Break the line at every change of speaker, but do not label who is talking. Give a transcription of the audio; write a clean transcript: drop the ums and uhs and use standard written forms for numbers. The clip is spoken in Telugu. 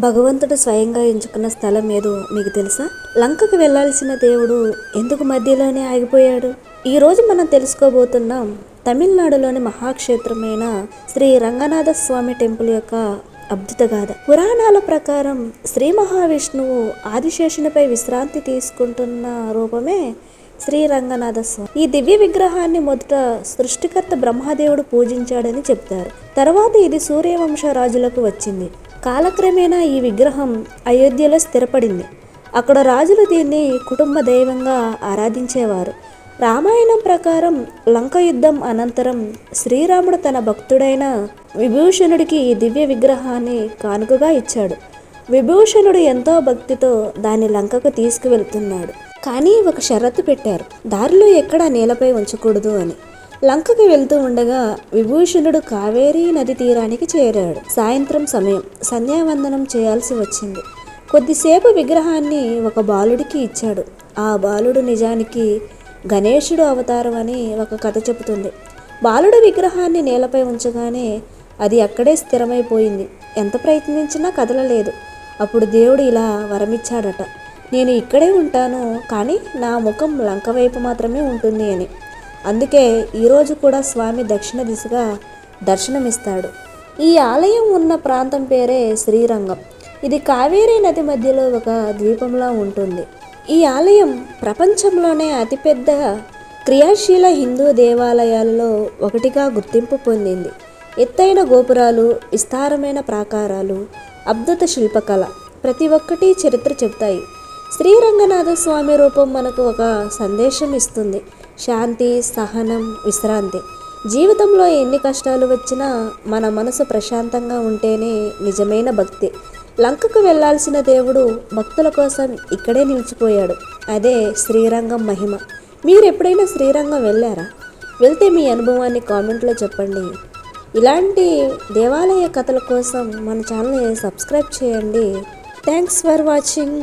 భగవంతుడు స్వయంగా ఎంచుకున్న స్థలం ఏదో మీకు తెలుసా? లంకకు వెళ్లాల్సిన దేవుడు ఎందుకు మధ్యలోనే ఆగిపోయాడు? ఈరోజు మనం తెలుసుకోబోతున్నాం తమిళనాడులోని మహాక్షేత్రమైన శ్రీ రంగనాథ స్వామి టెంపుల్ యొక్క అద్భుత గాథ. పురాణాల ప్రకారం శ్రీ మహావిష్ణువు ఆదిశేషునిపై విశ్రాంతి తీసుకుంటున్న రూపమే శ్రీ రంగనాథ స్వామి. ఈ దివ్య విగ్రహాన్ని మొదట సృష్టికర్త బ్రహ్మదేవుడు పూజించాడని చెప్తారు. తర్వాత ఇది సూర్యవంశ రాజులకు వచ్చింది. కాలక్రమేణా ఈ విగ్రహం అయోధ్యలో స్థిరపడింది. అక్కడ రాజులు దీన్ని కుటుంబ దైవంగా ఆరాధించేవారు. రామాయణం ప్రకారం లంక యుద్ధం అనంతరం శ్రీరాముడు తన భక్తుడైన విభూషణుడికి ఈ దివ్య విగ్రహాన్ని కానుకగా ఇచ్చాడు. విభూషణుడు ఎంతో భక్తితో దాన్ని లంకకు తీసుకువెళ్తున్నాడు. కానీ ఒక షరతు పెట్టారు, దారిలో ఎక్కడా నేలపై ఉంచకూడదు అని. లంకకి వెళ్తూ ఉండగా విభూషణుడు కావేరీ నది తీరానికి చేరాడు. సాయంత్రం సమయం, సంధ్యావందనం చేయాల్సి వచ్చింది. కొద్దిసేపు విగ్రహాన్ని ఒక బాలుడికి ఇచ్చాడు. ఆ బాలుడు నిజానికి గణేశుడు అవతారం అని ఒక కథ చెబుతుంది. బాలుడు విగ్రహాన్ని నేలపై ఉంచగానే అది అక్కడే స్థిరమైపోయింది. ఎంత ప్రయత్నించినా కదలలేదు. అప్పుడు దేవుడు ఇలా వరమిచ్చాడట, నేను ఇక్కడే ఉంటాను, కానీ నా ముఖం లంక వైపు మాత్రమే ఉంటుంది అని. అందుకే ఈరోజు కూడా స్వామి దక్షిణ దిశగా దర్శనమిస్తాడు. ఈ ఆలయం ఉన్న ప్రాంతం పేరే శ్రీరంగం. ఇది కావేరీ నది మధ్యలో ఒక ద్వీపంలా ఉంటుంది. ఈ ఆలయం ప్రపంచంలోనే అతిపెద్ద క్రియాశీల హిందూ దేవాలయాలలో ఒకటిగా గుర్తింపు పొందింది. ఎత్తైన గోపురాలు, విస్తారమైన ప్రాకారాలు, అద్భుత శిల్పకళ ప్రతి ఒక్కటి చరిత్ర చెబుతాయి. శ్రీరంగనాథ స్వామి రూపం మనకు ఒక సందేశం ఇస్తుంది: శాంతి, సహనం, విశ్రాంతి. జీవితంలో ఎన్ని కష్టాలు వచ్చినా మన మనసు ప్రశాంతంగా ఉంటేనే నిజమైన భక్తి. లంకకు వెళ్లాల్సిన దేవుడు భక్తుల కోసం ఇక్కడే నిలిచిపోయాడు. అదే శ్రీరంగం మహిమ. మీరు ఎప్పుడైనా శ్రీరంగం వెళ్ళారా? వెళ్తే మీ అనుభవాన్ని కామెంట్లో చెప్పండి. ఇలాంటి దేవాలయ కథల కోసం మన ఛానల్ని సబ్స్క్రైబ్ చేయండి. Thanks for watching.